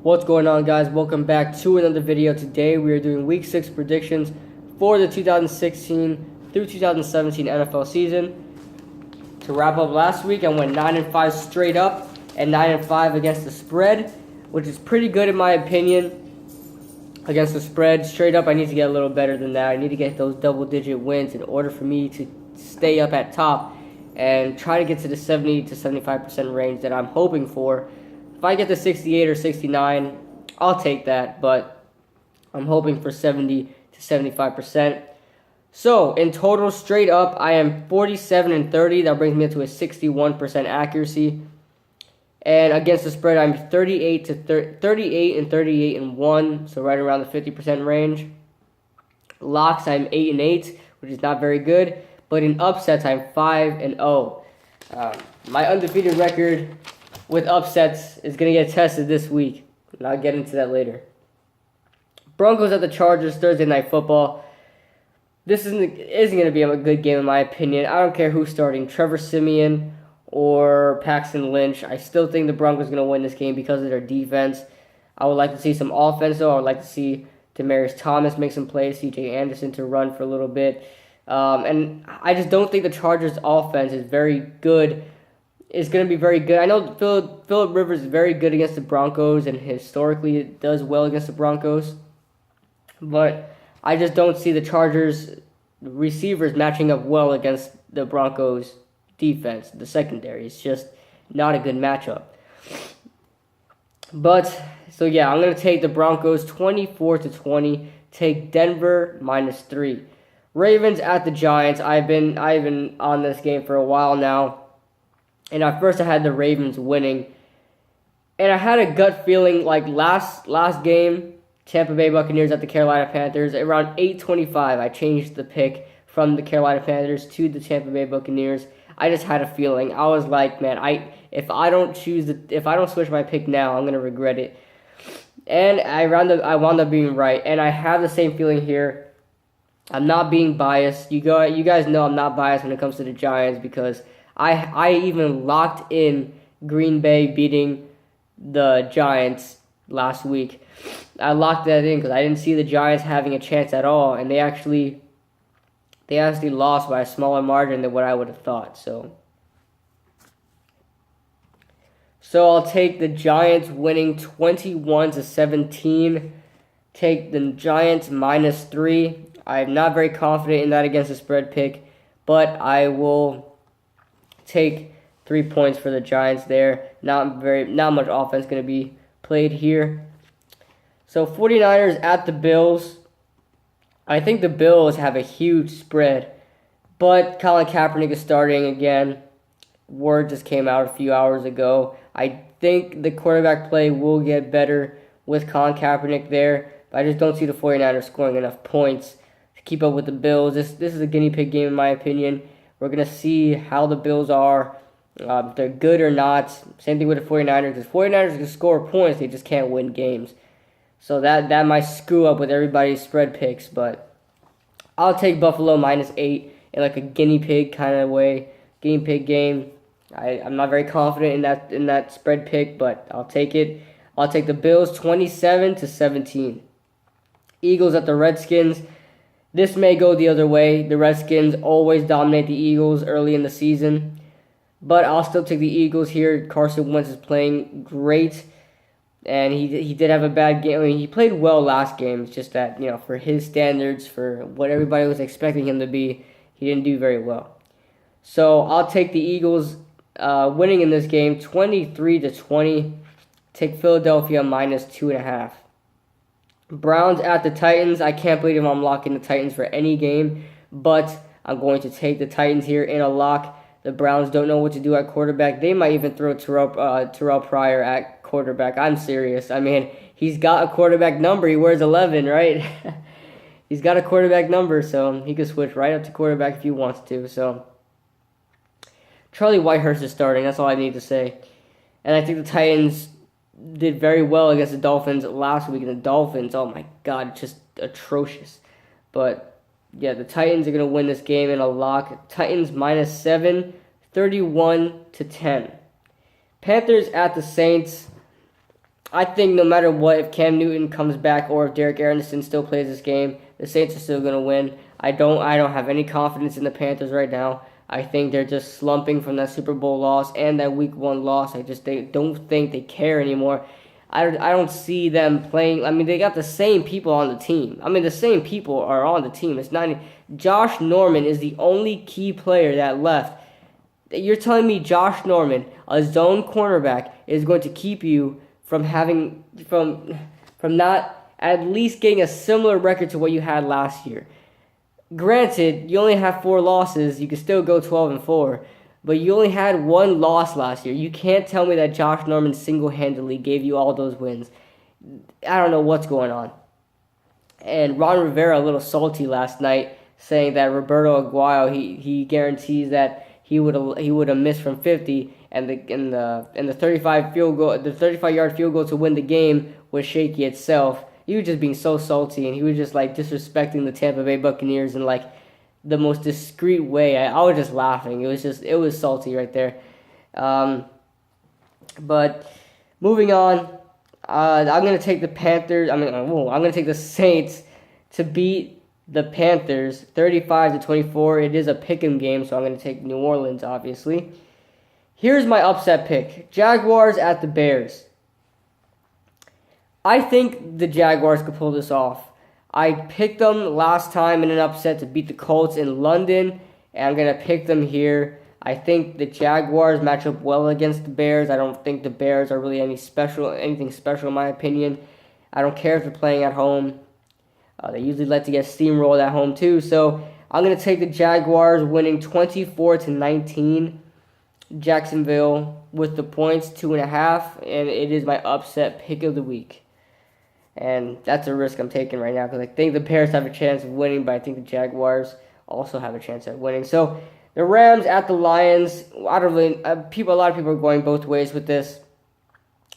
What's going on, guys? Welcome back to another video. Today we are doing Week 6 predictions for the 2016 through 2017 NFL season. To wrap up last week, I went 9-5 straight up and 9-5 against the spread, which is pretty good in my opinion. Against the spread, straight up, I need to get a little better than that. I need to get those double-digit wins in order for me to stay up at top and try to get to the 70 to 75% range that I'm hoping for. If I get to 68 or 69, I'll take that, but I'm hoping for 70 to 75%. So, in total, straight up, I am 47-30. That brings me up to a 61% accuracy. And against the spread, I'm 38 and 1, so right around the 50% range. Locks, I'm 8-8, which is not very good. But in upsets, I'm 5-0. My undefeated record with upsets is going to get tested this week, and I'll get into that later. Broncos at the Chargers, Thursday Night Football. This isn't going to be a good game in my opinion. I don't care who's starting, Trevor Siemian or Paxton Lynch. I still think the Broncos are going to win this game because of their defense. I would like to see some offense, though. I would like to see Demaryius Thomas make some plays, C.J. Anderson to run for a little bit. And I just don't think the Chargers' offense is very good. It's going to be very good. I know Phillip Rivers is very good against the Broncos and historically does well against the Broncos. But I just don't see the Chargers receivers matching up well against the Broncos defense. The secondary is just not a good matchup. But, so yeah, I'm going to take the Broncos 24-20. Take Denver -3. Ravens at the Giants. I've been on this game for a while now. And at first I had the Ravens winning. And I had a gut feeling like last game, Tampa Bay Buccaneers at the Carolina Panthers. Around 8:25, I changed the pick from the Carolina Panthers to the Tampa Bay Buccaneers. I just had a feeling. I was like, man, if I don't switch my pick now, I'm gonna regret it. And I wound up being right. And I have the same feeling here. I'm not being biased. You guys know I'm not biased when it comes to the Giants because I even locked in Green Bay beating the Giants last week. I locked that in because I didn't see the Giants having a chance at all, and they actually lost by a smaller margin than what I would have thought. So I'll take the Giants winning 21-17. Take the Giants -3. I'm not very confident in that against the spread pick, but I will take 3 points for the Giants there. Not much offense going to be played here. So 49ers at the Bills. I think the Bills have a huge spread, but Colin Kaepernick is starting again. Word just came out a few hours ago. I think the quarterback play will get better with Colin Kaepernick there, but I just don't see the 49ers scoring enough points to keep up with the Bills. This is a guinea pig game in my opinion. We're going to see how the Bills are, if they're good or not. Same thing with the 49ers. The 49ers can score points, they just can't win games. So that might screw up with everybody's spread picks, but I'll take Buffalo -8 in like a guinea pig kind of way, guinea pig game. I'm not very confident in that spread pick, but I'll take it. I'll take the Bills 27-17. Eagles at the Redskins. This may go the other way. The Redskins always dominate the Eagles early in the season. But I'll still take the Eagles here. Carson Wentz is playing great. And he did have a bad game. I mean, he played well last game. It's just that, for his standards, for what everybody was expecting him to be, he didn't do very well. So I'll take the Eagles winning in this game 23-20. Take Philadelphia -2.5. Browns at the Titans. I can't believe I'm locking the Titans for any game, but I'm going to take the Titans here in a lock. The Browns don't know what to do at quarterback. They might even throw Terrell Pryor at quarterback. I'm serious. I mean, he's got a quarterback number. He wears 11, right? He's got a quarterback number, so he can switch right up to quarterback if he wants to. So Charlie Whitehurst is starting. That's all I need to say. And I think the Titans did very well against the Dolphins last week, and the Dolphins, oh my God, just atrocious. But yeah, the Titans are going to win this game in a lock. Titans -7, 31-10. Panthers at the Saints. I think no matter what, if Cam Newton comes back or if Derek Anderson still plays this game, the Saints are still going to win. I don't have any confidence in the Panthers right now. I think they're just slumping from that Super Bowl loss and that Week 1 loss. They don't think they care anymore. I don't see them playing. I mean, they got the same people on the team. I mean, the same people are on the team. It's not. Josh Norman is the only key player that left. You're telling me Josh Norman, a zone cornerback, is going to keep you from not at least getting a similar record to what you had last year? Granted, you only have 4 losses. You can still go 12-4. But you only had 1 loss last year. You can't tell me that Josh Norman single-handedly gave you all those wins. I don't know what's going on. And Ron Rivera a little salty last night, saying that Roberto Aguayo, he guarantees that he would have missed from 50, and the 35-yard field goal to win the game was shaky itself. He was just being so salty, and he was just like disrespecting the Tampa Bay Buccaneers in like the most discreet way. I was just laughing. It was salty right there. But moving on, I'm gonna take the Panthers. I'm gonna take the Saints to beat the Panthers 35-24. It is a pick'em game, so I'm gonna take New Orleans, obviously. Here's my upset pick: Jaguars at the Bears. I think the Jaguars could pull this off. I picked them last time in an upset to beat the Colts in London, and I'm going to pick them here. I think the Jaguars match up well against the Bears. I don't think the Bears are really anything special in my opinion. I don't care if they're playing at home. They usually like to get steamrolled at home too. So I'm going to take the Jaguars winning 24-19. Jacksonville with the points, 2.5, and it is my upset pick of the week. And that's a risk I'm taking right now because I think the Bears have a chance of winning, but I think the Jaguars also have a chance at winning. So the Rams at the Lions. A lot of people are going both ways with this.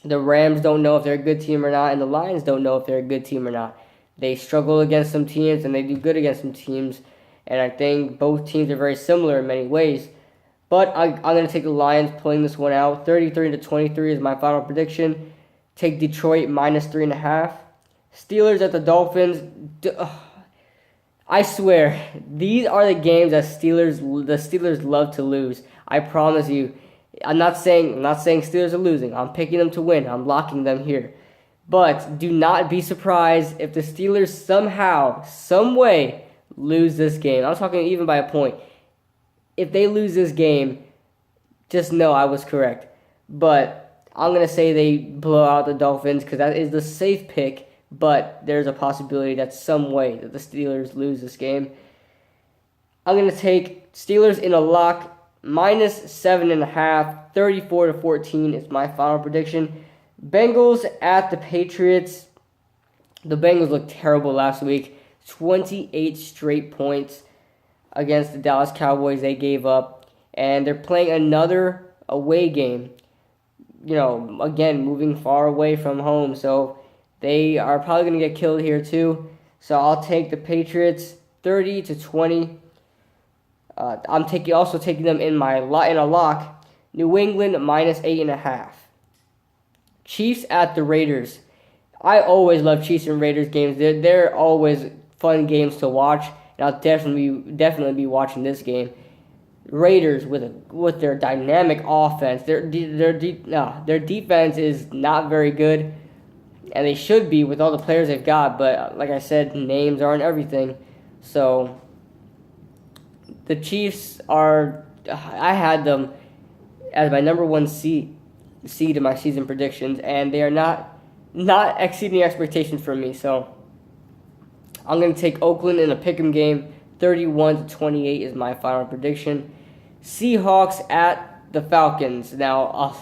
The Rams don't know if they're a good team or not, and the Lions don't know if they're a good team or not. They struggle against some teams, and they do good against some teams. And I think both teams are very similar in many ways. But I'm going to take the Lions pulling this one out. 33-23 is my final prediction. Take Detroit minus 3.5. Steelers at the Dolphins. I swear, these are the games that the Steelers love to lose. I promise you. I'm not saying Steelers are losing. I'm picking them to win. I'm locking them here. But do not be surprised if the Steelers somehow, some way, lose this game. I'm talking even by a point. If they lose this game, just know I was correct. But I'm going to say they blow out the Dolphins because that is the safe pick. But there's a possibility that some way that the Steelers lose this game. I'm going to take Steelers in a lock, minus 7.5, 34-14 is my final prediction. Bengals at the Patriots. The Bengals looked terrible last week. 28 straight points against the Dallas Cowboys they gave up. And they're playing another away game. Again, moving far away from home. So they are probably going to get killed here too. So I'll take the Patriots 30-20. I'm also taking them in a lock. New England minus 8.5. Chiefs at the Raiders. I always love Chiefs and Raiders games. They're always fun games to watch, and I'll definitely be watching this game. Raiders with their dynamic offense. Their defense is not very good, and they should be with all the players they've got. But like I said, names aren't everything. So the Chiefs are. I had them as my number 1 seed in my season predictions, and they are not exceeding expectations for me. So I'm going to take Oakland in a pick'em game. 31-28 is my final prediction. Seahawks at the Falcons. Now,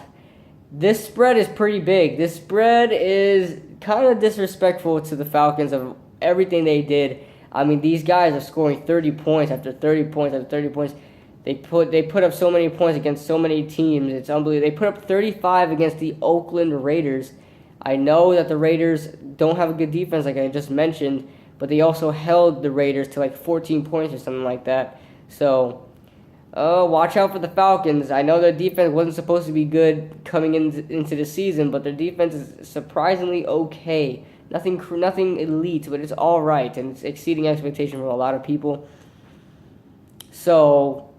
this spread is pretty big. This spread is kind of disrespectful to the Falcons of everything they did. I mean, these guys are scoring 30 points after 30 points after 30 points. They put up so many points against so many teams. It's unbelievable. They put up 35 against the Oakland Raiders. I know that the Raiders don't have a good defense like I just mentioned, but they also held the Raiders to like 14 points or something like that. So Watch out for the Falcons. I know their defense wasn't supposed to be good coming into the season, but their defense is surprisingly okay. Nothing elite, but it's all right, and it's exceeding expectation from a lot of people. So,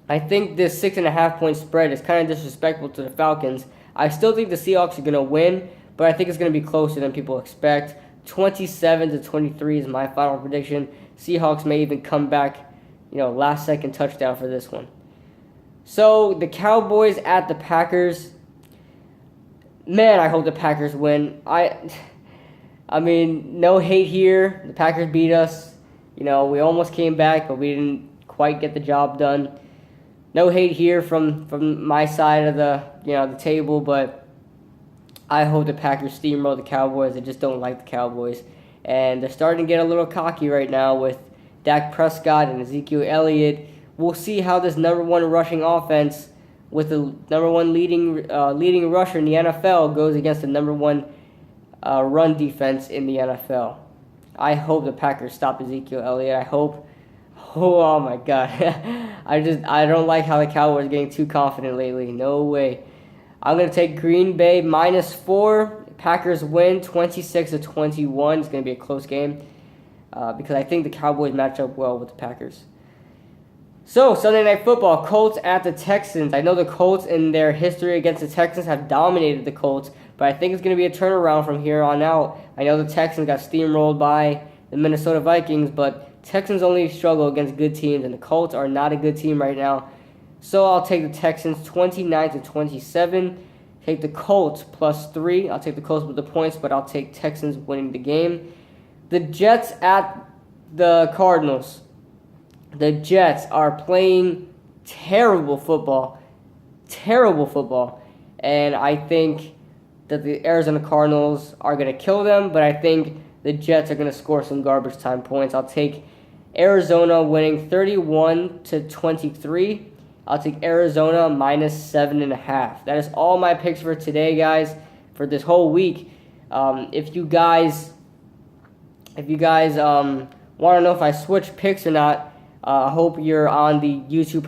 I think this 6.5 point spread is kind of disrespectful to the Falcons. I still think the Seahawks are going to win, but I think it's going to be closer than people expect. 27-23 is my final prediction. Seahawks may even come back, last second touchdown for this one. So the Cowboys at the Packers. Man, I hope the Packers win. I mean, no hate here. The Packers beat us. We almost came back, but we didn't quite get the job done. No hate here from my side of the table, but I hope the Packers steamroll the Cowboys. I just don't like the Cowboys. And they're starting to get a little cocky right now with Dak Prescott and Ezekiel Elliott. We'll see how this number one rushing offense with the number one leading rusher in the NFL goes against the number one run defense in the NFL. I hope the Packers stop Ezekiel Elliott. I hope. Oh my God. I don't like how the Cowboys are getting too confident lately. No way. I'm going to take Green Bay -4. Packers win 26-21. It's going to be a close game because I think the Cowboys match up well with the Packers. So, Sunday Night Football, Colts at the Texans. I know the Colts in their history against the Texans have dominated the Colts, but I think it's going to be a turnaround from here on out. I know the Texans got steamrolled by the Minnesota Vikings, but Texans only struggle against good teams, and the Colts are not a good team right now. So I'll take the Texans 29-27. Take the Colts +3. I'll take the Colts with the points, but I'll take Texans winning the game. The Jets at the Cardinals. The Jets are playing terrible football. Terrible football. And I think that the Arizona Cardinals are going to kill them, but I think the Jets are going to score some garbage time points. I'll take Arizona winning 31-23. I'll take Arizona -7.5. That is all my picks for today, guys, for this whole week. If you guys want to know if I switch picks or not, I hope you're on the YouTube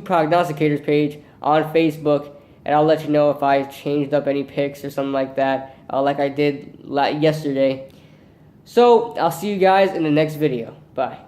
prognosticators page on Facebook, and I'll let you know if I changed up any picks or something like that, like I did yesterday. So I'll see you guys in the next video. Bye.